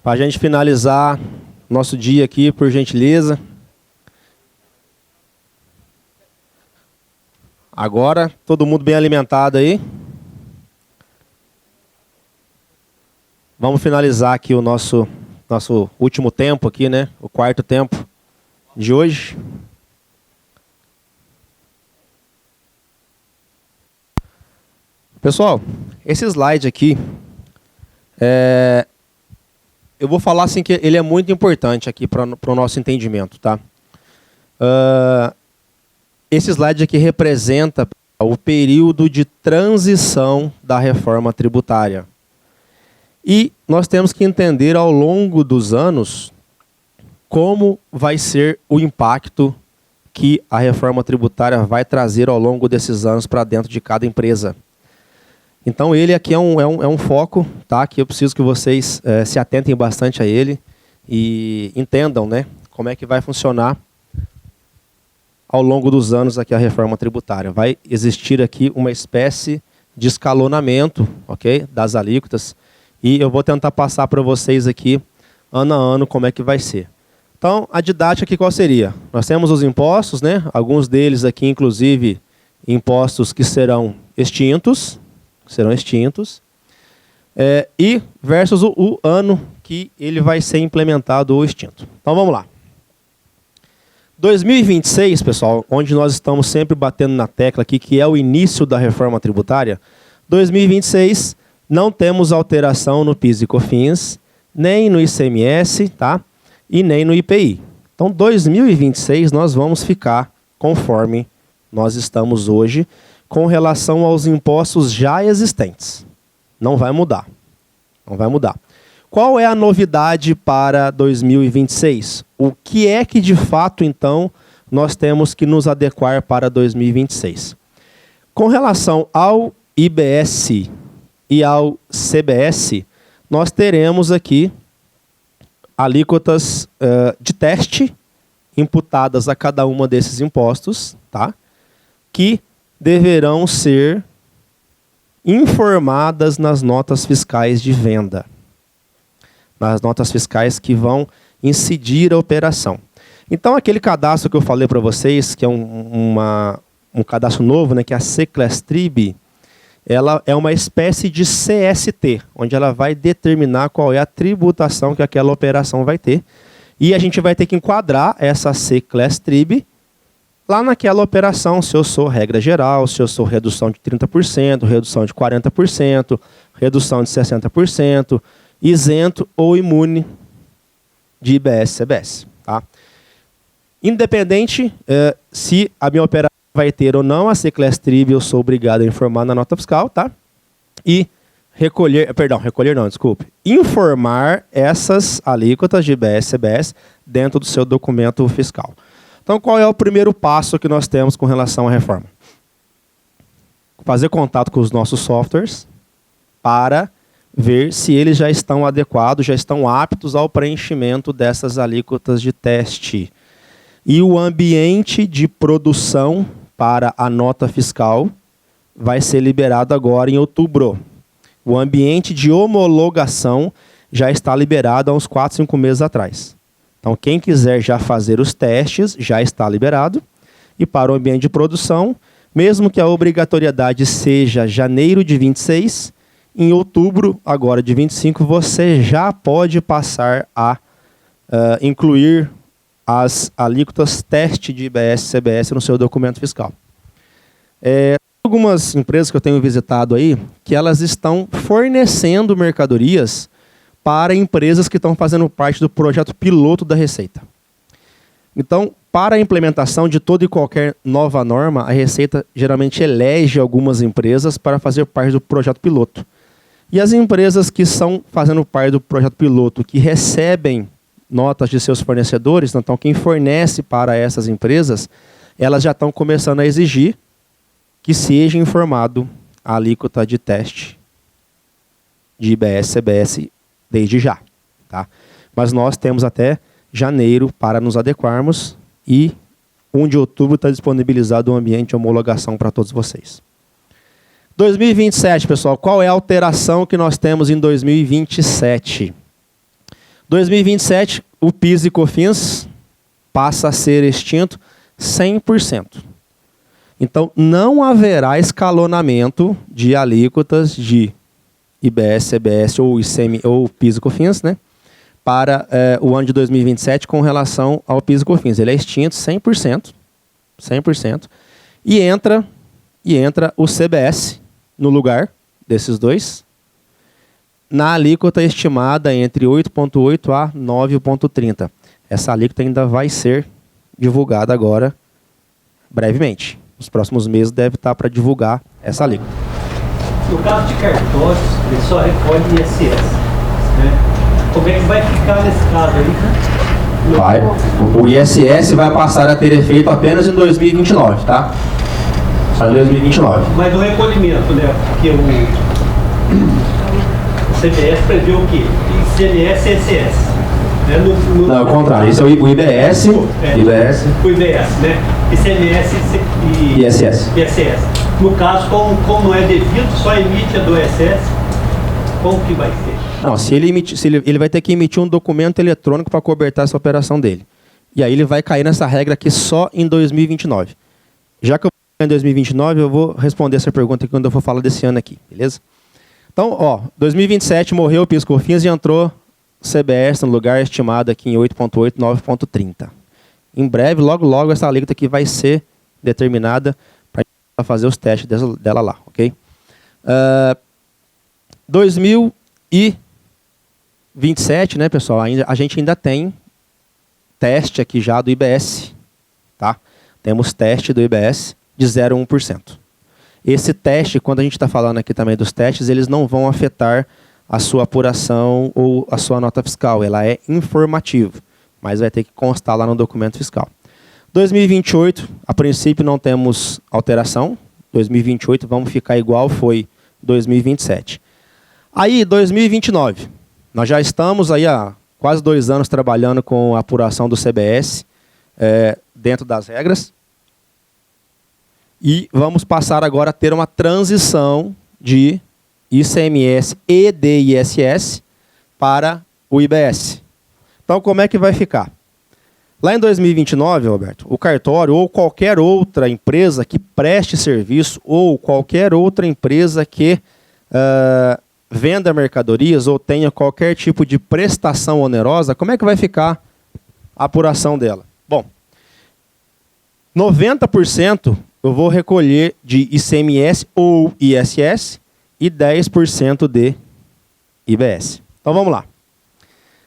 Para a gente finalizar nosso dia aqui, por gentileza. Agora, todo mundo bem alimentado aí. Vamos finalizar aqui o nosso último tempo aqui, né? O quarto tempo de hoje. Pessoal, esse slide aqui, eu vou falar assim que ele é muito importante aqui para o nosso entendimento, tá? Esse slide aqui representa o período de transição da reforma tributária. E nós temos que entender ao longo dos anos como vai ser o impacto que a reforma tributária vai trazer ao longo desses anos para dentro de cada empresa. Então ele aqui é um foco, tá? Que eu preciso que vocês se atentem bastante a ele e entendam, né, como é que vai funcionar ao longo dos anos aqui a reforma tributária. Vai existir aqui uma espécie de escalonamento, ok, das alíquotas, e eu vou tentar passar para vocês aqui, ano a ano, como é que vai ser. Então, a didática aqui qual seria? Nós temos os impostos, né? Alguns deles aqui, inclusive, impostos que serão extintos, e versus o ano que ele vai ser implementado ou extinto. Então, vamos lá. 2026, pessoal, onde nós estamos sempre batendo na tecla aqui, que é o início da reforma tributária, 2026... não temos alteração no PIS e COFINS, nem no ICMS, tá? E nem no IPI. Então, 2026 nós vamos ficar conforme nós estamos hoje com relação aos impostos já existentes. Não vai mudar. Não vai mudar. Qual é a novidade para 2026? O que é que, de fato, então, nós temos que nos adequar para 2026? Com relação ao IBS e ao CBS, nós teremos aqui alíquotas de teste imputadas a cada uma desses impostos, tá? Que deverão ser informadas nas notas fiscais de venda. Nas notas fiscais que vão incidir a operação. Então, aquele cadastro que eu falei para vocês, que é um cadastro novo, né, que é a Seclestrib, ela é uma espécie de CST, onde ela vai determinar qual é a tributação que aquela operação vai ter. E a gente vai ter que enquadrar essa Seclestrib lá naquela operação, se eu sou regra geral, se eu sou redução de 30%, redução de 40%, redução de 60%, isento ou imune de IBS e CBS. Tá? Independente se a minha operação vai ter ou não a Seclestrib, eu sou obrigado a informar na nota fiscal, tá? E informar essas alíquotas de IBS e CBS dentro do seu documento fiscal. Então, qual é o primeiro passo que nós temos com relação à reforma? Fazer contato com os nossos softwares para ver se eles já estão adequados, já estão aptos ao preenchimento dessas alíquotas de teste. E o ambiente de produção para a nota fiscal vai ser liberado agora em outubro. O ambiente de homologação já está liberado há uns 4, 5 meses atrás. Então, quem quiser já fazer os testes, já está liberado. E para o ambiente de produção, mesmo que a obrigatoriedade seja janeiro de 26, em outubro, agora de 25, você já pode passar a incluir as alíquotas teste de IBS e CBS no seu documento fiscal. Algumas empresas que eu tenho visitado aí, que elas estão fornecendo mercadorias para empresas que estão fazendo parte do projeto piloto da Receita. Então, para a implementação de toda e qualquer nova norma, a Receita geralmente elege algumas empresas para fazer parte do projeto piloto. E as empresas que estão fazendo parte do projeto piloto, que recebem notas de seus fornecedores, então quem fornece para essas empresas, elas já estão começando a exigir que seja informado a alíquota de teste de IBS e CBS desde já. Tá? Mas nós temos até janeiro para nos adequarmos e 1 de outubro está disponibilizado um ambiente de homologação para todos vocês. 2027, pessoal, qual é a alteração que nós temos em 2027? 2027, o PIS e COFINS passa a ser extinto 100%. Então, não haverá escalonamento de alíquotas de IBS, CBS ou ICM, ou PIS e COFINS, né, para o ano de 2027 com relação ao PIS e COFINS. Ele é extinto 100%, 100%, e entra o CBS no lugar desses dois, na alíquota estimada entre 8,8% a 9,30%. Essa alíquota ainda vai ser divulgada agora, brevemente. Nos próximos meses deve estar para divulgar essa alíquota. No caso de cartórios, ele só recolhe ISS, né? Como é que vai ficar nesse caso aí? Vai. O ISS vai passar a ter efeito apenas em 2029, tá? Só em 2029. Mas o recolhimento, né? Porque o CBS prevê o quê? ICMS e ISS. Né? Não, é o contrário. Isso é o IBS, o IBS, né? ICMS e ISS. No caso, como não é devido, só emite a do ISS, como que vai ser? Não, ele vai ter que emitir um documento eletrônico para cobertar essa operação dele. E aí ele vai cair nessa regra aqui só em 2029. Já que eu vou em 2029, eu vou responder essa pergunta aqui quando eu for falar desse ano aqui, beleza? Então, ó, 2027 morreu o PIS/COFINS e entrou CBS no lugar estimado aqui em 8,8, 9,30. Em breve, logo, essa alíquota aqui vai ser determinada para fazer os testes dela lá, ok? 2027, né, pessoal? A gente ainda tem teste aqui já do IBS, tá? Temos teste do IBS de 0,1%. Esse teste, quando a gente está falando aqui também dos testes, eles não vão afetar a sua apuração ou a sua nota fiscal. Ela é informativa, mas vai ter que constar lá no documento fiscal. 2028, a princípio não temos alteração. 2028 vamos ficar igual foi 2027. Aí, 2029, nós já estamos aí há quase 2 anos trabalhando com a apuração do CBS dentro das regras. E vamos passar agora a ter uma transição de ICMS e de ISS para o IBS. Então, como é que vai ficar? Lá em 2029, Roberto, o cartório ou qualquer outra empresa que preste serviço ou qualquer outra empresa que venda mercadorias ou tenha qualquer tipo de prestação onerosa, como é que vai ficar a apuração dela? Bom, 90% eu vou recolher de ICMS ou ISS e 10% de IBS. Então vamos lá.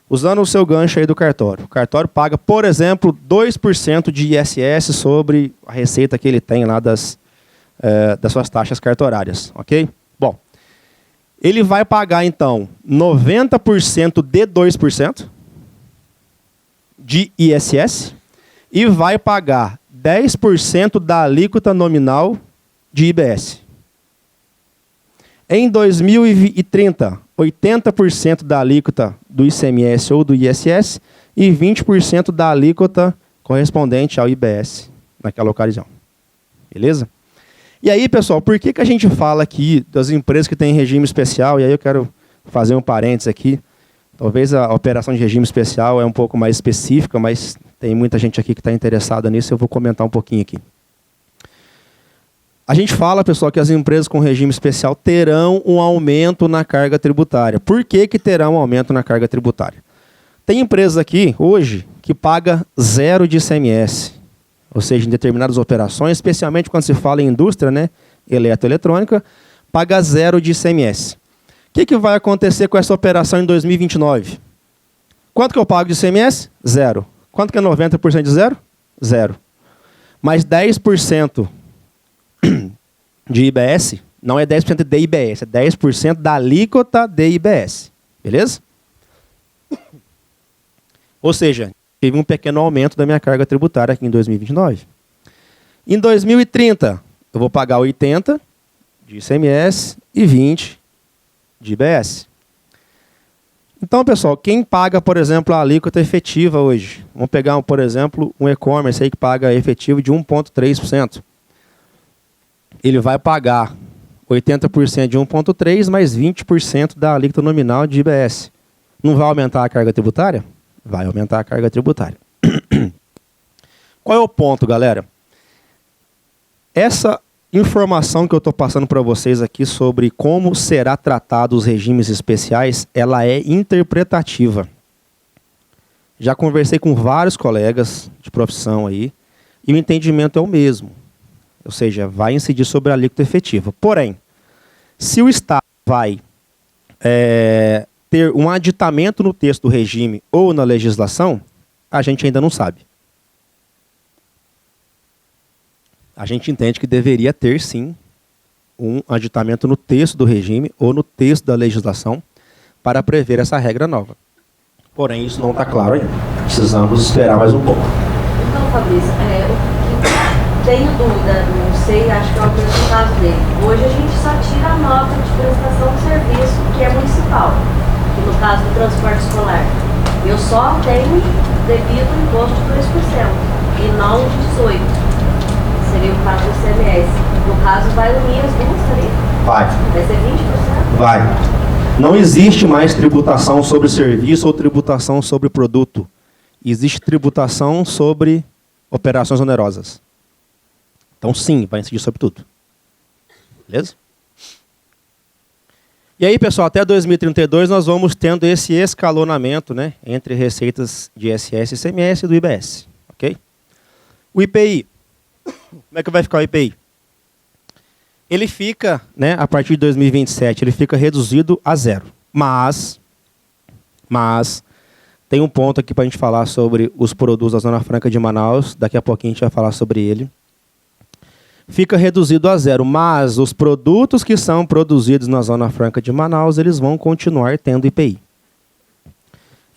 Usando o seu gancho aí do cartório. O cartório paga, por exemplo, 2% de ISS sobre a receita que ele tem lá das suas taxas cartorárias, ok? Bom, ele vai pagar então 90% de 2% de ISS e vai pagar 10% da alíquota nominal de IBS. Em 2030, 80% da alíquota do ICMS ou do ISS e 20% da alíquota correspondente ao IBS naquela ocasião. Beleza? E aí, pessoal, por que a gente fala aqui das empresas que têm regime especial? E aí eu quero fazer um parênteses aqui. Talvez a operação de regime especial é um pouco mais específica, mas tem muita gente aqui que está interessada nisso, eu vou comentar um pouquinho aqui. A gente fala, pessoal, que as empresas com regime especial terão um aumento na carga tributária. Por que terão um aumento na carga tributária? Tem empresas aqui, hoje, que paga 0 de ICMS. Ou seja, em determinadas operações, especialmente quando se fala em indústria, né, eletroeletrônica, paga 0 de ICMS. O que vai acontecer com essa operação em 2029? Quanto que eu pago de ICMS? 0. Quanto que é 90% de 0? 0. Mais 10% de IBS, não é 10% de IBS, é 10% da alíquota de IBS. Beleza? Ou seja, tive um pequeno aumento da minha carga tributária aqui em 2029. Em 2030, eu vou pagar 80% de ICMS e 20% de IBS. Então, pessoal, quem paga, por exemplo, a alíquota efetiva hoje? Vamos pegar, por exemplo, um e-commerce aí que paga efetivo de 1,3%. Ele vai pagar 80% de 1,3% mais 20% da alíquota nominal de IBS. Não vai aumentar a carga tributária? Vai aumentar a carga tributária. Qual é o ponto, galera? Essa informação que eu estou passando para vocês aqui sobre como será tratado os regimes especiais, ela é interpretativa. Já conversei com vários colegas de profissão aí, e o entendimento é o mesmo. Ou seja, vai incidir sobre a alíquota efetiva. Porém, se o Estado vai ter um aditamento no texto do regime ou na legislação, a gente ainda não sabe. A gente entende que deveria ter, sim, um aditamento no texto do regime ou no texto da legislação para prever essa regra nova. Porém, isso não está claro ainda. Precisamos esperar mais um pouco. Então, Fabrício, tenho dúvida, não sei, acho que é o mesmo caso dele. Hoje a gente só tira a nota de prestação de serviço que é municipal, que no caso do transporte escolar. Eu só tenho devido ao imposto de 2% e não de 18%. Seria o caso do ICMS. No caso, vai unir as duas tarifas? Vai ser 20%? Vai. Não existe mais tributação sobre serviço ou tributação sobre produto. Existe tributação sobre operações onerosas. Então, sim, vai incidir sobre tudo. Beleza? E aí, pessoal, até 2032 nós vamos tendo esse escalonamento, né, entre receitas de ISS, ICMS e do IBS. Ok? O IPI. Como é que vai ficar o IPI? Ele fica, né, a partir de 2027, ele fica reduzido a zero. Mas tem um ponto aqui para a gente falar sobre os produtos da Zona Franca de Manaus. Daqui a pouquinho a gente vai falar sobre ele. Fica reduzido a zero, mas os produtos que são produzidos na Zona Franca de Manaus, eles vão continuar tendo IPI.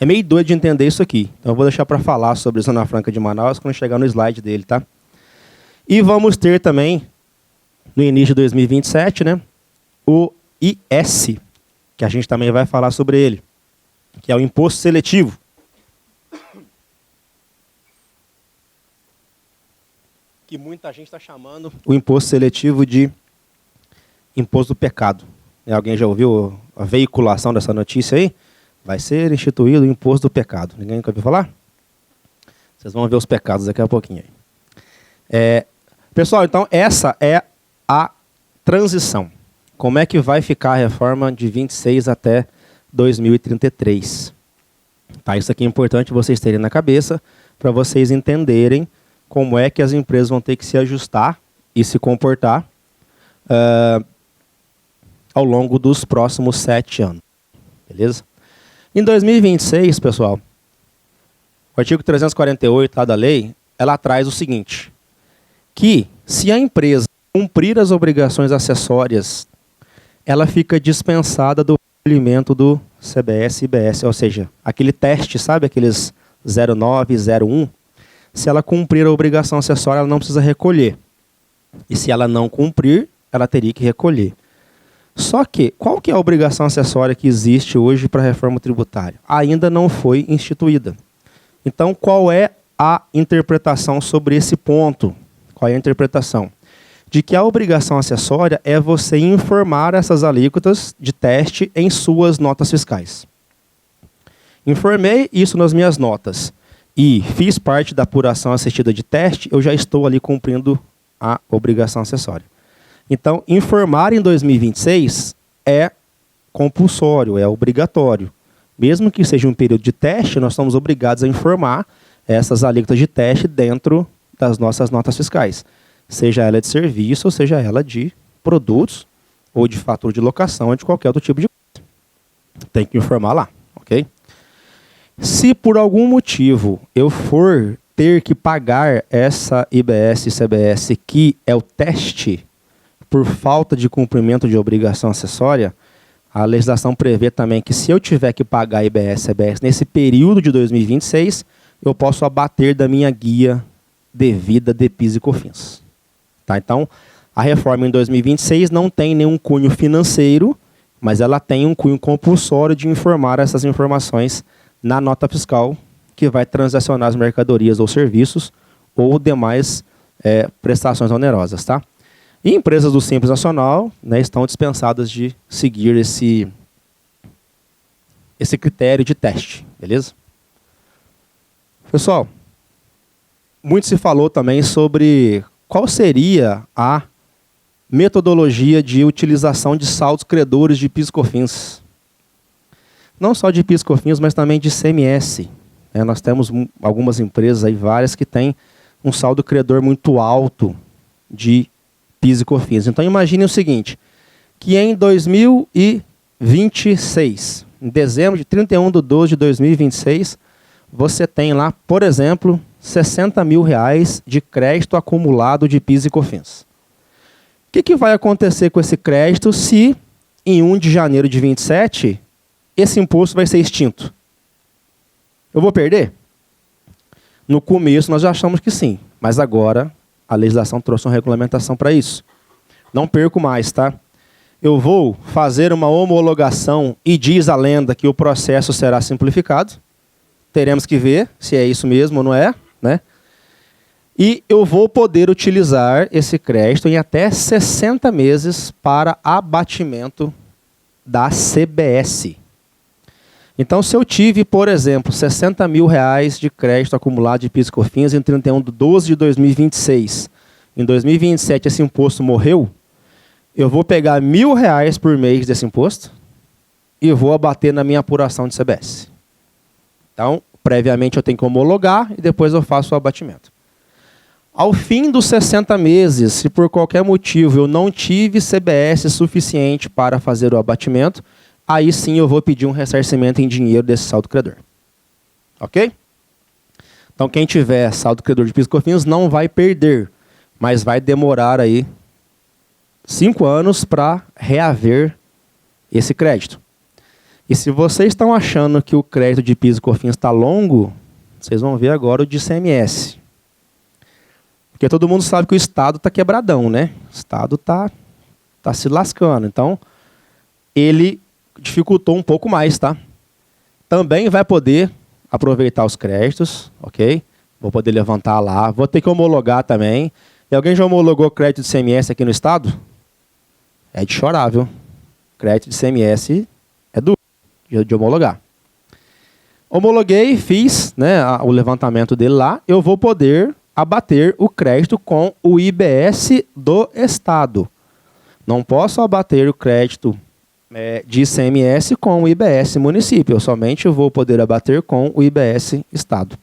É meio doido de entender isso aqui. Então eu vou deixar para falar sobre a Zona Franca de Manaus quando chegar no slide dele, tá? E vamos ter também, no início de 2027, né, o IS, que a gente também vai falar sobre ele, que é o imposto seletivo. Que muita gente está chamando o imposto seletivo de imposto do pecado. Alguém já ouviu a veiculação dessa notícia aí? Vai ser instituído o imposto do pecado. Ninguém nunca ouviu falar? Vocês vão ver os pecados daqui a pouquinho aí. Pessoal, então essa é a transição. Como é que vai ficar a reforma de 26 até 2033? Tá, isso aqui é importante vocês terem na cabeça para vocês entenderem como é que as empresas vão ter que se ajustar e se comportar ao longo dos próximos 7 anos. Beleza? Em 2026, pessoal, o artigo 348 lá da lei, ela traz o seguinte, que se a empresa cumprir as obrigações acessórias, ela fica dispensada do recolhimento do CBS e IBS, ou seja, aquele teste, sabe, aqueles 09, 01, se ela cumprir a obrigação acessória, ela não precisa recolher. E se ela não cumprir, ela teria que recolher. Só que, qual que é a obrigação acessória que existe hoje para a reforma tributária? Ainda não foi instituída. Então, qual é a interpretação sobre esse ponto? Qual é a interpretação? De que a obrigação acessória é você informar essas alíquotas de teste em suas notas fiscais. Informei isso nas minhas notas e fiz parte da apuração assistida de teste, eu já estou ali cumprindo a obrigação acessória. Então, informar em 2026 é compulsório, é obrigatório. Mesmo que seja um período de teste, nós somos obrigados a informar essas alíquotas de teste dentro das nossas notas fiscais. Seja ela de serviço, ou seja ela de produtos, ou de fatura de locação, ou de qualquer outro tipo de coisa. Tem que informar lá, ok? Se por algum motivo eu for ter que pagar essa IBS e CBS, que é o teste, por falta de cumprimento de obrigação acessória, a legislação prevê também que se eu tiver que pagar IBS e CBS nesse período de 2026, eu posso abater da minha guia devida de PIS e COFINS. Tá? Então, a reforma em 2026 não tem nenhum cunho financeiro, mas ela tem um cunho compulsório de informar essas informações na nota fiscal que vai transacionar as mercadorias ou serviços ou demais prestações onerosas. Tá? E empresas do Simples Nacional, né, estão dispensadas de seguir esse critério de teste, beleza? Pessoal, muito se falou também sobre qual seria a metodologia de utilização de saldos credores de PIS e COFINS. Não só de PIS e COFINS, mas também de ICMS. Nós temos algumas empresas aí, várias, que têm um saldo credor muito alto de PIS e COFINS. Então imagine o seguinte, que em 2026, em dezembro de 31/12/2026, você tem lá, por exemplo, R$60 mil de crédito acumulado de PIS e COFINS. O que vai acontecer com esse crédito se, em 1 de janeiro de 27, esse imposto vai ser extinto? Eu vou perder? No começo nós já achamos que sim, mas agora a legislação trouxe uma regulamentação para isso. Não perco mais, tá? Eu vou fazer uma homologação e diz a lenda que o processo será simplificado. Teremos que ver se é isso mesmo ou não é, né? E eu vou poder utilizar esse crédito em até 60 meses para abatimento da CBS. Então, se eu tive, por exemplo, R$60 mil de crédito acumulado de PIS e COFINS em 31/12/2026, em 2027 esse imposto morreu, eu vou pegar R$1.000 por mês desse imposto e vou abater na minha apuração de CBS. Então, previamente eu tenho que homologar e depois eu faço o abatimento. Ao fim dos 60 meses, se por qualquer motivo eu não tive CBS suficiente para fazer o abatimento, aí sim eu vou pedir um ressarcimento em dinheiro desse saldo credor. Ok? Então quem tiver saldo credor de PIS e COFINS não vai perder, mas vai demorar aí 5 anos para reaver esse crédito. E se vocês estão achando que o crédito de PIS e COFINS está longo, vocês vão ver agora o de ICMS. Porque todo mundo sabe que o Estado está quebradão, né? O Estado está se lascando. Então, ele dificultou um pouco mais, tá? Também vai poder aproveitar os créditos, ok? Vou poder levantar lá. Vou ter que homologar também. E alguém já homologou crédito de ICMS aqui no Estado? É de chorar, viu? Crédito de ICMS é duro de homologar. Homologuei, fiz, né, o levantamento dele lá. Eu vou poder abater o crédito com o IBS do Estado. Não posso abater o crédito de ICMS com o IBS município. Eu somente vou poder abater com o IBS Estado.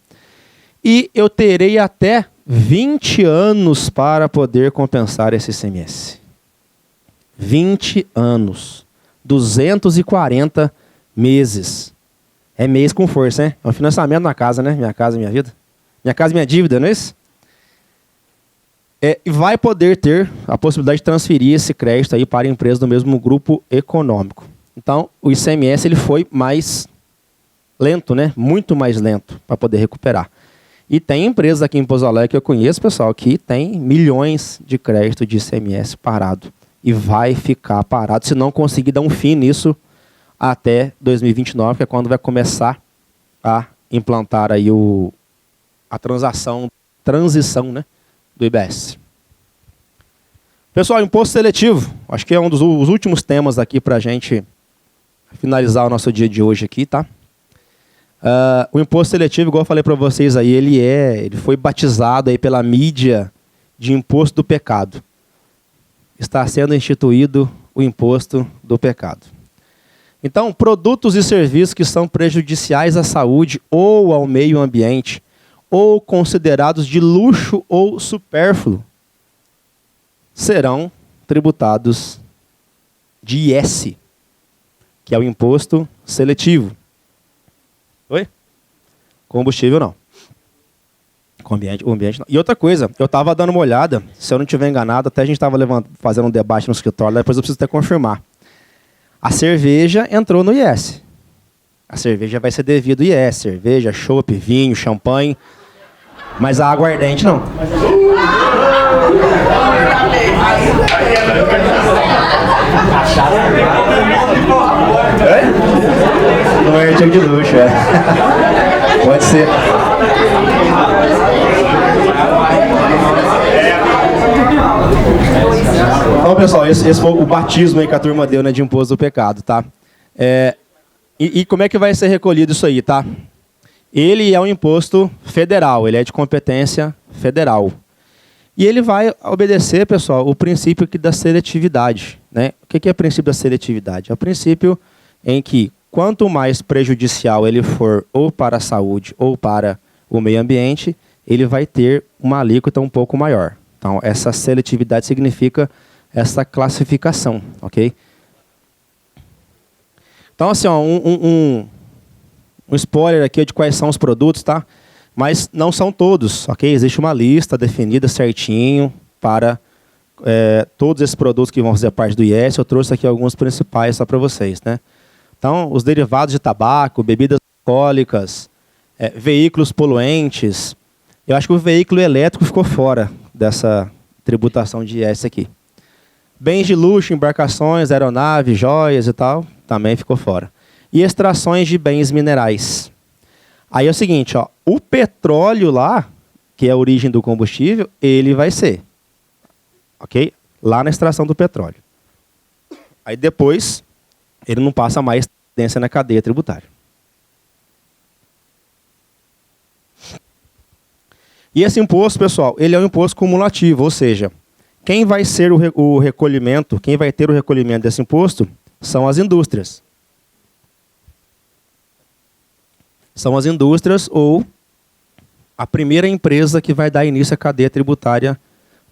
E eu terei até 20 anos para poder compensar esse ICMS. 20 anos. 240 meses. É mês com força, né? É um financiamento na casa, né? Minha casa, minha vida. Minha casa, minha dívida, não é isso? E vai poder ter a possibilidade de transferir esse crédito aí para empresas do mesmo grupo econômico. Então, o ICMS ele foi mais lento, né? Muito mais lento para poder recuperar. E tem empresas aqui em Pouso Alegre que eu conheço, pessoal, que tem milhões de crédito de ICMS parado. E vai ficar parado se não conseguir dar um fim nisso até 2029, que é quando vai começar a implantar aí a transição, né, do IBS. Pessoal, imposto seletivo. Acho que é um dos últimos temas aqui para a gente finalizar o nosso dia de hoje aqui, tá? O imposto seletivo, igual eu falei para vocês aí, ele foi batizado aí pela mídia de imposto do pecado. Está sendo instituído o imposto do pecado. Então, produtos e serviços que são prejudiciais à saúde ou ao meio ambiente, ou considerados de luxo ou supérfluo, serão tributados de IS, que é o imposto seletivo. Oi? Combustível não. O ambiente não. E outra coisa, eu estava dando uma olhada, se eu não estiver enganado, até a gente estava fazendo um debate no escritório, depois eu preciso até confirmar. A cerveja entrou no IS. A cerveja vai ser devido ao IS. Cerveja, chopp, vinho, champanhe. Mas a aguardente não. Não é artigo de luxo, é. Pode ser. Então, pessoal, esse foi o batismo aí que a turma deu, né, de imposto do pecado, tá? E como é que vai ser recolhido isso aí, tá? Ele é um imposto federal, ele é de competência federal. E ele vai obedecer, pessoal, o princípio aqui da seletividade, né? O que é o princípio da seletividade? É o princípio em que quanto mais prejudicial ele for ou para a saúde ou para o meio ambiente, ele vai ter uma alíquota um pouco maior. Então, essa seletividade significa essa classificação, ok? Então, assim, ó, um spoiler aqui de quais são os produtos, tá? Mas não são todos, ok? Existe uma lista definida certinho para todos esses produtos que vão fazer parte do IS. Eu trouxe aqui alguns principais só para vocês, né? Então, os derivados de tabaco, bebidas alcoólicas, veículos poluentes. Eu acho que o veículo elétrico ficou fora dessa tributação de IS aqui. Bens de luxo, embarcações, aeronaves, joias e tal, também ficou fora. E extrações de bens minerais. Aí é o seguinte, ó, o petróleo lá, que é a origem do combustível, ele vai ser, ok? Lá na extração do petróleo. Aí depois, ele não passa mais tendência na cadeia tributária. E esse imposto, pessoal, ele é um imposto cumulativo, ou seja, quem vai ser o recolhimento, quem vai ter o recolhimento desse imposto são as indústrias. São as indústrias ou a primeira empresa que vai dar início à cadeia tributária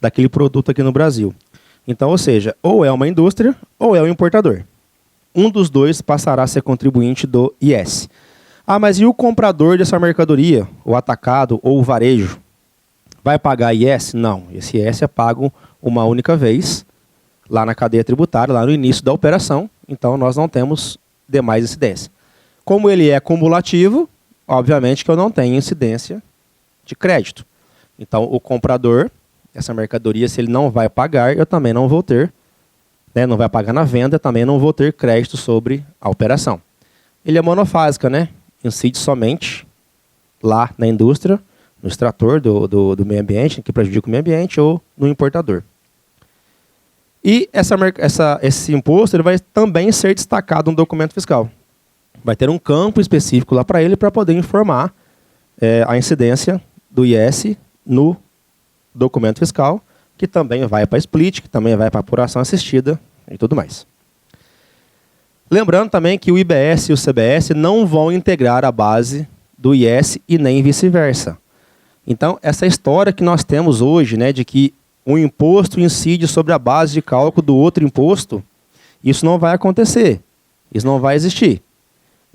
daquele produto aqui no Brasil. Então, ou seja, ou é uma indústria ou é um importador. Um dos dois passará a ser contribuinte do IS. Ah, mas e o comprador dessa mercadoria, o atacado ou o varejo? Vai pagar IS? Não, esse IS é pago uma única vez lá na cadeia tributária, lá no início da operação, então nós não temos demais incidência. Como ele é cumulativo, obviamente que eu não tenho incidência de crédito. Então o comprador, essa mercadoria, se ele não vai pagar, eu também não vou ter, né, não vai pagar na venda, eu também não vou ter crédito sobre a operação. Ele é monofásica, né? Incide somente lá na indústria, no extrator do meio ambiente, que prejudica o meio ambiente, ou no importador. E esse imposto ele vai também ser destacado no documento fiscal. Vai ter um campo específico lá para ele para poder informar a incidência do IS no documento fiscal, que também vai para a split, que também vai para a apuração assistida e tudo mais. Lembrando também que o IBS e o CBS não vão integrar a base do IS e nem vice-versa. Então, essa história que nós temos hoje, né, de que um imposto incide sobre a base de cálculo do outro imposto, isso não vai acontecer. Isso não vai existir.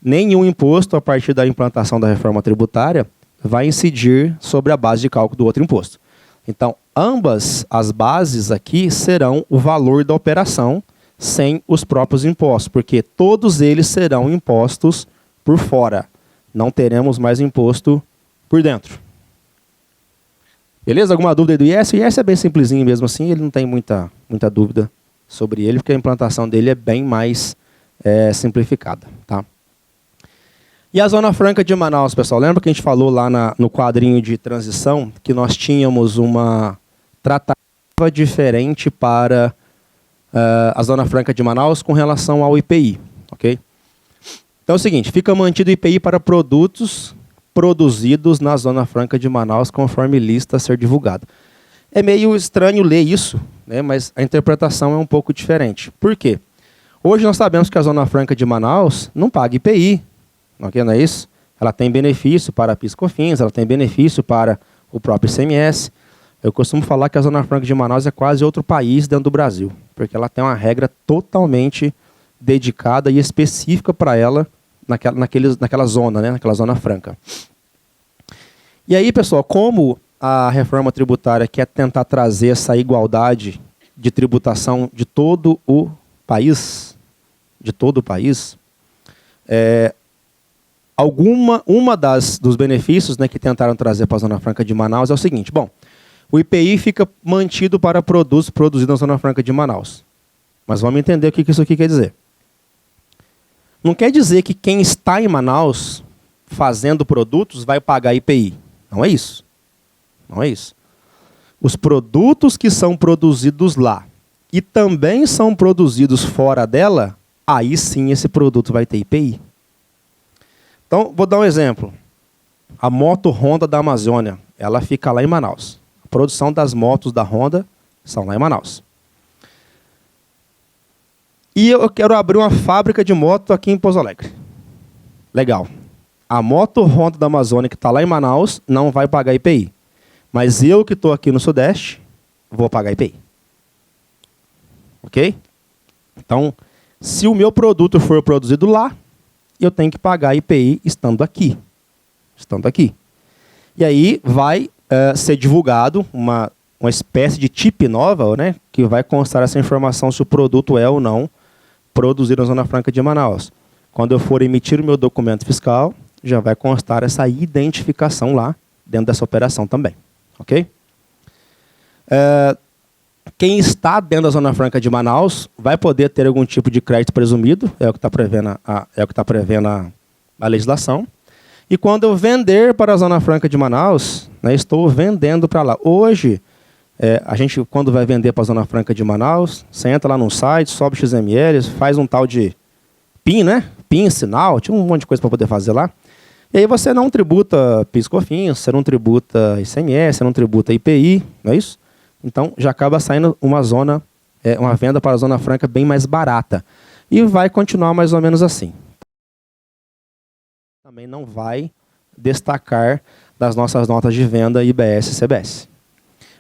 Nenhum imposto, a partir da implantação da reforma tributária, vai incidir sobre a base de cálculo do outro imposto. Então, ambas as bases aqui serão o valor da operação sem os próprios impostos, porque todos eles serão impostos por fora. Não teremos mais imposto por dentro. Beleza? Alguma dúvida aí do IS? O IS é bem simplesinho mesmo assim, ele não tem muita dúvida sobre ele, porque a implantação dele é bem mais simplificada. Tá? E a Zona Franca de Manaus, pessoal? Lembra que a gente falou lá no quadrinho de transição que nós tínhamos uma tratativa diferente para a Zona Franca de Manaus com relação ao IPI, ok? Então é o seguinte, fica mantido o IPI para produtos produzidos na Zona Franca de Manaus, conforme lista a ser divulgada. É meio estranho ler isso, né, mas a interpretação é um pouco diferente. Por quê? Hoje nós sabemos que a Zona Franca de Manaus não paga IPI, ok, não é isso? Ela tem benefício para a PIS/COFINS, ela tem benefício para o próprio ICMS. Eu costumo falar que a Zona Franca de Manaus é quase outro país dentro do Brasil, porque ela tem uma regra totalmente dedicada e específica para ela, naquela zona, né? Naquela zona franca. E aí, pessoal, como a reforma tributária quer tentar trazer essa igualdade de tributação de todo o país, uma dos benefícios, né, que tentaram trazer para a Zona Franca de Manaus é o seguinte, bom, o IPI fica mantido para produtos produzidos na Zona Franca de Manaus. Mas vamos entender o que isso aqui quer dizer. Não quer dizer que quem está em Manaus fazendo produtos vai pagar IPI. Não é isso. Não é isso. Os produtos que são produzidos lá e também são produzidos fora dela, aí sim esse produto vai ter IPI. Então, vou dar um exemplo. A moto Honda da Amazônia, ela fica lá em Manaus. A produção das motos da Honda são lá em Manaus. E eu quero abrir uma fábrica de moto aqui em Pouso Alegre. Legal. A moto Honda da Amazônia que está lá em Manaus não vai pagar IPI. Mas eu que estou aqui no Sudeste, vou pagar IPI. Ok? Então, se o meu produto for produzido lá, eu tenho que pagar IPI estando aqui. Estando aqui. E aí vai ser divulgado uma espécie de chip nova, né, que vai constar essa informação se o produto é ou não produzido na Zona Franca de Manaus. Quando eu for emitir o meu documento fiscal, já vai constar essa identificação lá dentro dessa operação também. Ok? Quem está dentro da Zona Franca de Manaus vai poder ter algum tipo de crédito presumido, é o que está prevendo a legislação. E quando eu vender para a Zona Franca de Manaus, né, estou vendendo para lá. Hoje, a gente, quando vai vender para a Zona Franca de Manaus, você entra lá no site, sobe XML, faz um tal de PIN, né? PIN, sinal, tinha um monte de coisa para poder fazer lá. E aí você não tributa PIS/COFINS, você não tributa ICMS, você não tributa IPI, não é isso? Então, já acaba saindo uma venda para a Zona Franca bem mais barata. E vai continuar mais ou menos assim. Também não vai destacar das nossas notas de venda IBS e CBS.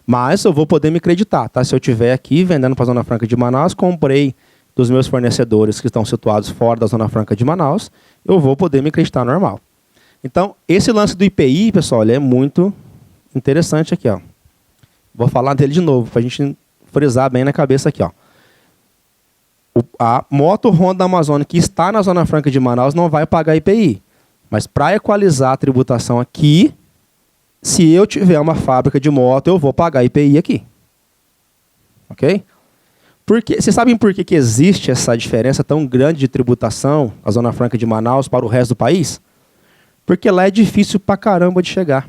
Mas eu vou poder me creditar, tá? Se eu estiver aqui vendendo para a Zona Franca de Manaus, comprei dos meus fornecedores que estão situados fora da Zona Franca de Manaus, eu vou poder me creditar normal. Então, esse lance do IPI, pessoal, ele é muito interessante aqui, ó. Vou falar dele de novo, para a gente frisar bem na cabeça aqui, ó. A moto Honda da Amazônia que está na Zona Franca de Manaus não vai pagar IPI. Mas para equalizar a tributação aqui, se eu tiver uma fábrica de moto, eu vou pagar IPI aqui. Ok? Vocês sabem por que existe essa diferença tão grande de tributação na Zona Franca de Manaus para o resto do país? Porque lá é difícil pra caramba de chegar.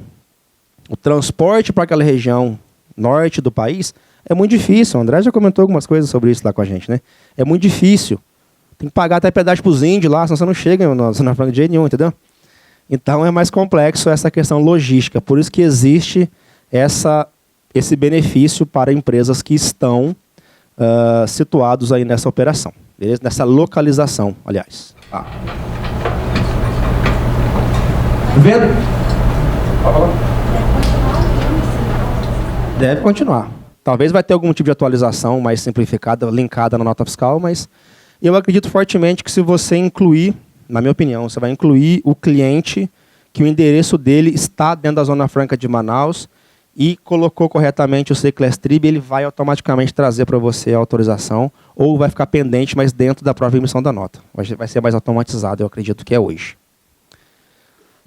O transporte para aquela região norte do país é muito difícil. O André já comentou algumas coisas sobre isso lá com a gente, né? É muito difícil. Tem que pagar até pedágio para os índios lá, senão você não chega na Zona Franca de jeito nenhum, entendeu? Então é mais complexo essa questão logística. Por isso que existe esse benefício para empresas que estão situados aí nessa operação. Beleza? Nessa localização, aliás. Tá. Vendo? Deve continuar. Talvez vai ter algum tipo de atualização mais simplificada, linkada na nota fiscal, mas eu acredito fortemente que se você incluir, na minha opinião, você vai incluir o cliente que o endereço dele está dentro da Zona Franca de Manaus e colocou corretamente o C-Class-Trib, ele vai automaticamente trazer para você a autorização ou vai ficar pendente, mas dentro da própria emissão da nota. Vai ser mais automatizado, eu acredito que é hoje.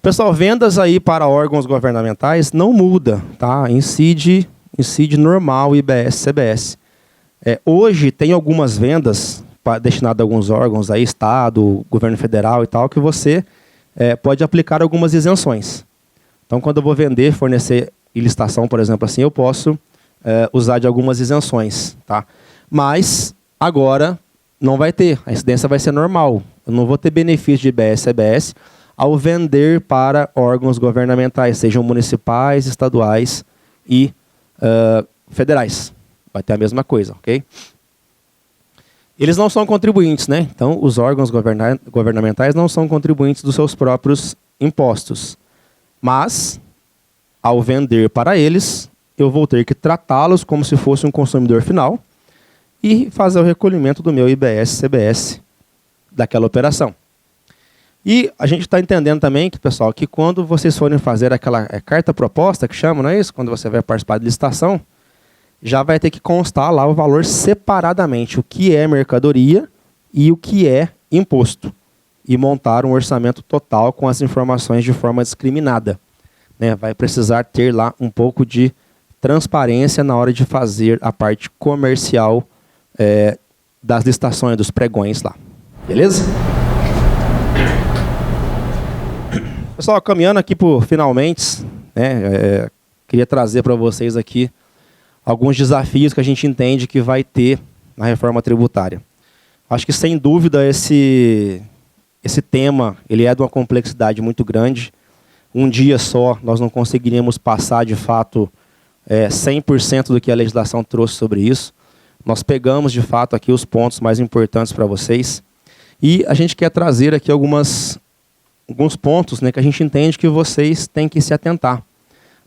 Pessoal, vendas aí para órgãos governamentais não muda, tá? Incide normal IBS, CBS. Hoje tem algumas vendas destinadas a alguns órgãos, aí, Estado, governo federal e tal, que você pode aplicar algumas isenções. Então, quando eu vou vender, fornecer e licitação, por exemplo, assim, eu posso usar de algumas isenções, tá? Mas agora não vai ter, a incidência vai ser normal. Eu não vou ter benefício de IBS, CBS ao vender para órgãos governamentais, sejam municipais, estaduais e federais. Vai ter a mesma coisa, ok? Eles não são contribuintes, né? Então, os órgãos governamentais não são contribuintes dos seus próprios impostos. Mas, ao vender para eles, eu vou ter que tratá-los como se fosse um consumidor final e fazer o recolhimento do meu IBS, CBS daquela operação. E a gente está entendendo também, pessoal, que quando vocês forem fazer aquela carta proposta, que chama, não é isso? Quando você vai participar de licitação, já vai ter que constar lá o valor separadamente, o que é mercadoria e o que é imposto. E montar um orçamento total com as informações de forma discriminada. Né? Vai precisar ter lá um pouco de transparência na hora de fazer a parte comercial das licitações, dos pregões lá. Beleza? Pessoal, caminhando aqui por finalmente, né, queria trazer para vocês aqui alguns desafios que a gente entende que vai ter na reforma tributária. Acho que, sem dúvida, esse esse tema ele é de uma complexidade muito grande. Um dia só nós não conseguiríamos passar, de fato, 100% do que a legislação trouxe sobre isso. Nós pegamos, de fato, aqui os pontos mais importantes para vocês. E a gente quer trazer aqui alguns pontos, né, que a gente entende que vocês têm que se atentar.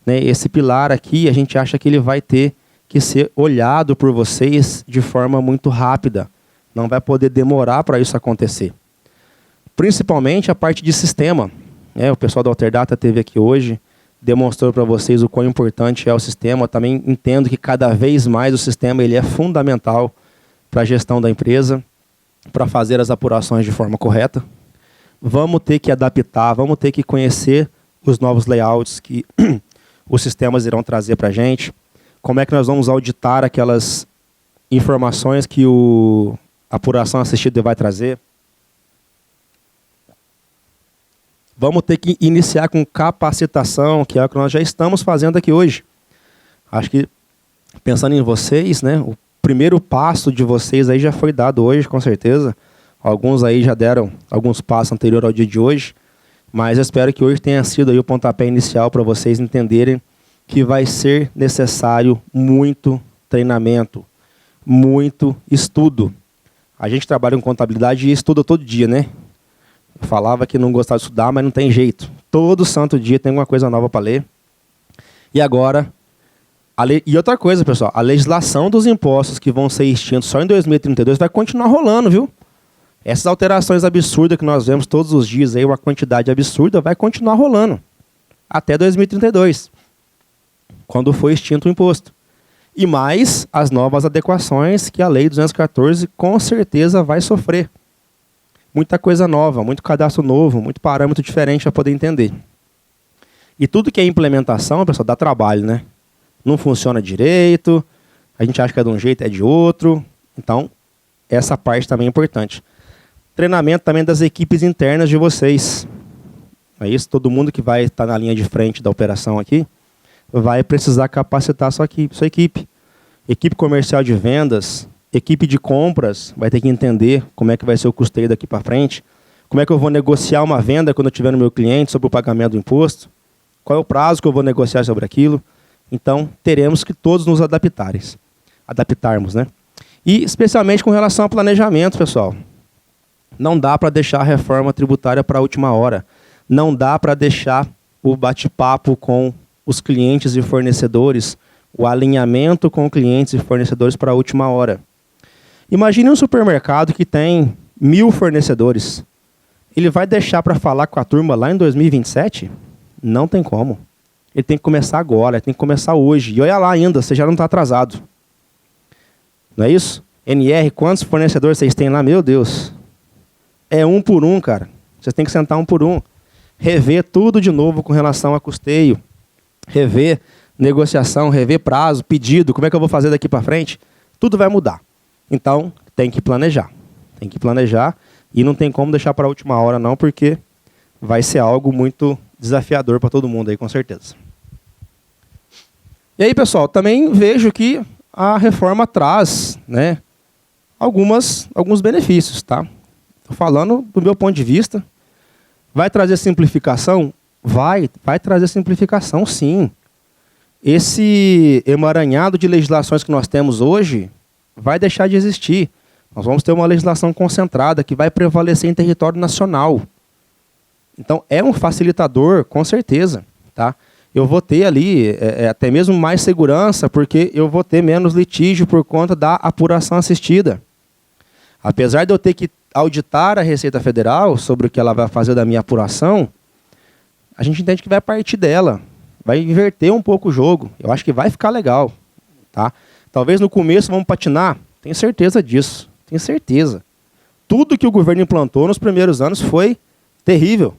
Né? Esse pilar aqui, a gente acha que ele vai ter que ser olhado por vocês de forma muito rápida. Não vai poder demorar para isso acontecer. Principalmente a parte de sistema. O pessoal da Alterdata esteve aqui hoje, demonstrou para vocês o quão importante é o sistema. Eu também entendo que cada vez mais o sistema ele é fundamental para a gestão da empresa, para fazer as apurações de forma correta. Vamos ter que adaptar, vamos ter que conhecer os novos layouts que os sistemas irão trazer para a gente. Como é que nós vamos auditar aquelas informações que a apuração assistida vai trazer. Vamos ter que iniciar com capacitação, que é o que nós já estamos fazendo aqui hoje. Acho que, pensando em vocês, né, o primeiro passo de vocês aí já foi dado hoje, com certeza. Alguns aí já deram alguns passos anterior ao dia de hoje, mas eu espero que hoje tenha sido aí o pontapé inicial para vocês entenderem que vai ser necessário muito treinamento, muito estudo. A gente trabalha com contabilidade e estuda todo dia, né? Eu falava que não gostava de estudar, mas não tem jeito. Todo santo dia tem alguma coisa nova para ler. E agora, e outra coisa, pessoal, a legislação dos impostos que vão ser extintos só em 2032 vai continuar rolando, viu? Essas alterações absurdas que nós vemos todos os dias, aí, uma quantidade absurda, vai continuar rolando até 2032, quando for extinto o imposto. E mais as novas adequações que a Lei 214 com certeza vai sofrer. Muita coisa nova, muito cadastro novo, muito parâmetro diferente para poder entender. E tudo que é implementação, pessoal, dá trabalho, né? Não funciona direito, a gente acha que é de um jeito, é de outro. Então, essa parte também é importante. Treinamento também das equipes internas de vocês. É isso, todo mundo que vai estar na linha de frente da operação aqui vai precisar capacitar sua equipe. Equipe comercial de vendas, equipe de compras, vai ter que entender como é que vai ser o custeio daqui para frente. Como é que eu vou negociar uma venda quando eu estiver no meu cliente sobre o pagamento do imposto? Qual é o prazo que eu vou negociar sobre aquilo? Então, teremos que todos nos adaptarmos, né? E especialmente com relação ao planejamento, pessoal. Não dá para deixar a reforma tributária para a última hora. Não dá para deixar o bate-papo com os clientes e fornecedores, o alinhamento com clientes e fornecedores para a última hora. Imagine um supermercado que tem 1000 fornecedores. Ele vai deixar para falar com a turma lá em 2027? Não tem como. Ele tem que começar agora, ele tem que começar hoje. E olha lá ainda, você já não está atrasado. Não é isso? NR, quantos fornecedores vocês têm lá? Meu Deus. É um por um, cara. Vocês têm que sentar um por um. Rever tudo de novo com relação a custeio. Rever negociação, rever prazo, pedido, como é que eu vou fazer daqui para frente? Tudo vai mudar. Então, tem que planejar. Tem que planejar e não tem como deixar para a última hora não, porque vai ser algo muito desafiador para todo mundo aí, com certeza. E aí, pessoal, também vejo que a reforma traz, né, alguns benefícios, tá? Tô falando do meu ponto de vista. Vai trazer simplificação? Vai trazer simplificação, sim. Esse emaranhado de legislações que nós temos hoje vai deixar de existir. Nós vamos ter uma legislação concentrada que vai prevalecer em território nacional. Então, é um facilitador, com certeza. Tá? Eu vou ter ali até mesmo mais segurança, porque eu vou ter menos litígio por conta da apuração assistida. Apesar de eu ter que auditar a Receita Federal sobre o que ela vai fazer da minha apuração, a gente entende que vai partir dela. Vai inverter um pouco o jogo. Eu acho que vai ficar legal. Tá? Talvez no começo vamos patinar. Tenho certeza disso. Tenho certeza. Tudo que o governo implantou nos primeiros anos foi terrível.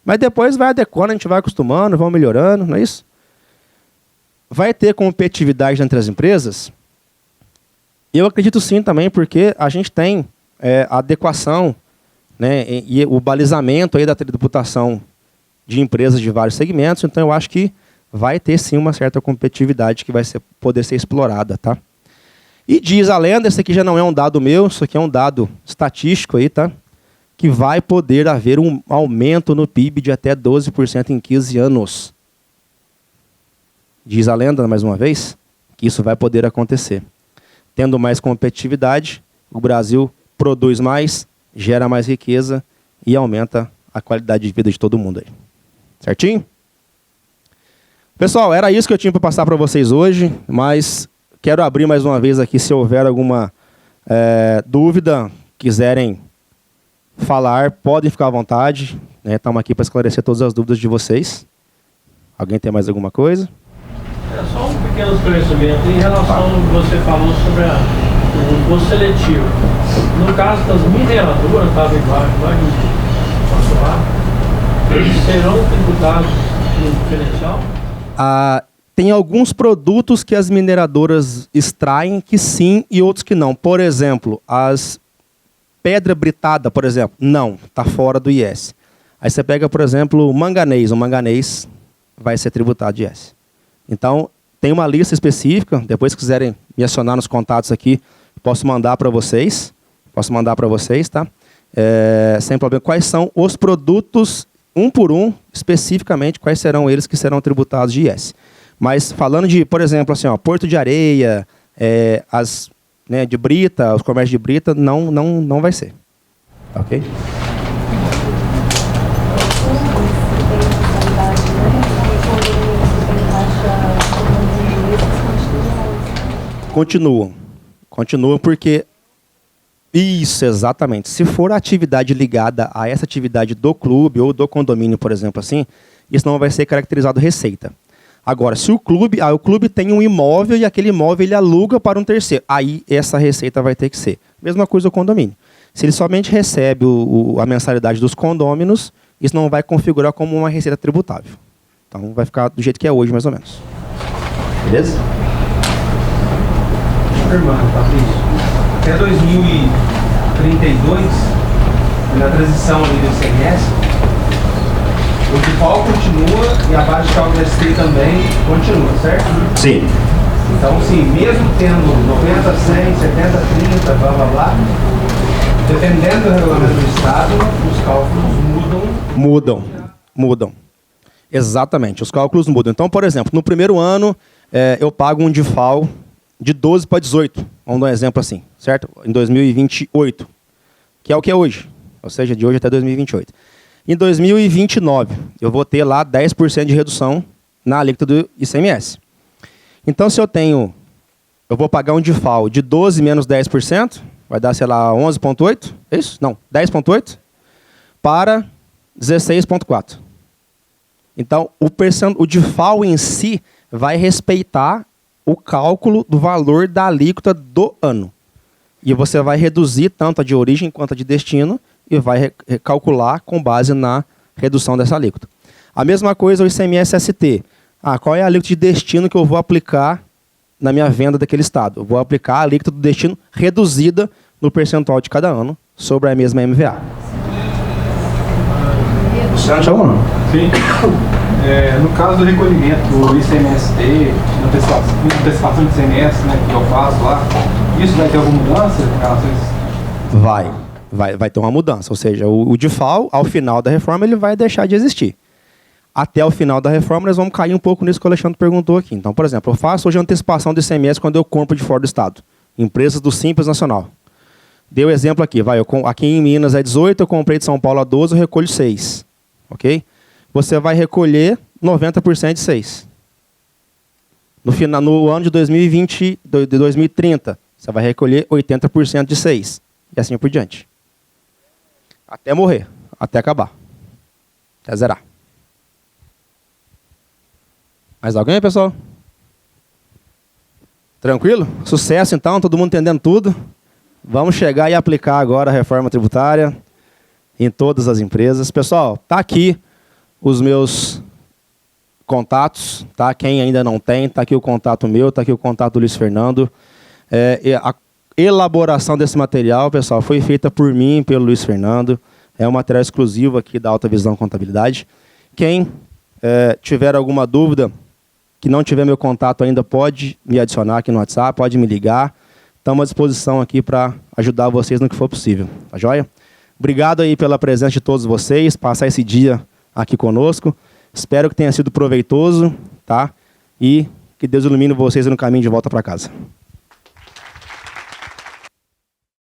Mas depois vai adequando, a gente vai acostumando, vamos melhorando, não é isso? Vai ter competitividade entre as empresas? Eu acredito sim também, porque a gente tem a adequação, né, e o balizamento aí da tributação de empresas de vários segmentos, então eu acho que vai ter sim uma certa competitividade que vai poder ser explorada, tá? E diz a lenda, esse aqui já não é um dado meu, isso aqui é um dado estatístico aí, tá? que vai poder haver um aumento no PIB de até 12% em 15 anos. Diz a lenda, mais uma vez, que isso vai poder acontecer. Tendo mais competitividade, o Brasil produz mais, gera mais riqueza e aumenta a qualidade de vida de todo mundo aí. Certinho? Pessoal, era isso que eu tinha para passar para vocês hoje, mas quero abrir mais uma vez aqui, se houver alguma dúvida, quiserem falar, podem ficar à vontade. Estamos aqui para esclarecer todas as dúvidas de vocês. Alguém tem mais alguma coisa? Só um pequeno esclarecimento em relação ao que você falou sobre o imposto seletivo. No caso das mineradoras, estava embaixo, eles serão tributados no diferencial? Tem alguns produtos que as mineradoras extraem que sim e outros que não. Por exemplo, as pedra britada, por exemplo, não, está fora do IS. Aí você pega, por exemplo, o manganês vai ser tributado de IS. Então, tem uma lista específica, depois se quiserem me acionar nos contatos aqui, posso mandar para vocês, tá? Sem problema. Quais são os produtos, um por um, especificamente, quais serão eles que serão tributados de IS. Mas falando de, por exemplo, assim, Porto de Areia, de brita, os comércios de brita, não vai ser. Ok? Continuam porque... Isso, exatamente. Se for atividade ligada a essa atividade do clube ou do condomínio, por exemplo, assim, isso não vai ser caracterizado receita. Agora, se o clube tem um imóvel e aquele imóvel ele aluga para um terceiro, aí essa receita vai ter que ser. Mesma coisa o condomínio. Se ele somente recebe a mensalidade dos condôminos, isso não vai configurar como uma receita tributável. Então vai ficar do jeito que é hoje, mais ou menos. Beleza? Patrício, até 2032, na transição ali do ICMS, o default continua e a base de cálculo ST também continua, certo? Sim. Então, sim, mesmo tendo 90, 100, 70, 30, blá blá blá, dependendo do regulamento do Estado, os cálculos Mudam. Exatamente, os cálculos mudam. Então, por exemplo, no primeiro ano, eu pago um default de 12 para 18. Vamos dar um exemplo assim, certo? Em 2028, que é o que é hoje. Ou seja, de hoje até 2028. Em 2029, eu vou ter lá 10% de redução na alíquota do ICMS. Então, se eu vou pagar um default de 12 menos 10%, vai dar, sei lá, 11,8%? É isso? Não, 10,8% para 16,4%. Então, o default em si vai respeitar o cálculo do valor da alíquota do ano. E você vai reduzir tanto a de origem quanto a de destino e vai calcular com base na redução dessa alíquota. A mesma coisa o ICMS-ST. Qual é a alíquota de destino que eu vou aplicar na minha venda daquele estado? Eu vou aplicar a alíquota do destino reduzida no percentual de cada ano sobre a mesma MVA. Sim. No caso do recolhimento do ICMS-T, antecipação de ICMS, que eu faço lá, isso vai ter alguma mudança? Vai ter uma mudança. Ou seja, o default, ao final da reforma, ele vai deixar de existir. Até o final da reforma, nós vamos cair um pouco nisso que o Alexandre perguntou aqui. Então, por exemplo, eu faço hoje antecipação de ICMS quando eu compro de fora do Estado. Empresas do Simples Nacional. Dei o exemplo aqui. Aqui em Minas é 18, eu comprei de São Paulo a 12, eu recolho 6. Ok? Você vai recolher 90% de 6. No ano de 2030, você vai recolher 80% de 6. E assim por diante. Até morrer. Até acabar. Até zerar. Mais alguém, pessoal? Tranquilo? Sucesso, então. Todo mundo entendendo tudo. Vamos chegar e aplicar agora a reforma tributária em todas as empresas. Pessoal, tá aqui os meus contatos, tá? Quem ainda não tem, tá aqui o contato meu, tá aqui o contato do Luiz Fernando. A elaboração desse material, pessoal, foi feita por mim e pelo Luiz Fernando. É um material exclusivo aqui da Alta Visão Contabilidade. Quem tiver alguma dúvida, que não tiver meu contato ainda, pode me adicionar aqui no WhatsApp, pode me ligar. Estamos à disposição aqui para ajudar vocês no que for possível. Tá joia? Obrigado aí pela presença de todos vocês, passar esse dia aqui conosco. Espero que tenha sido proveitoso, tá? E que Deus ilumine vocês no caminho de volta para casa.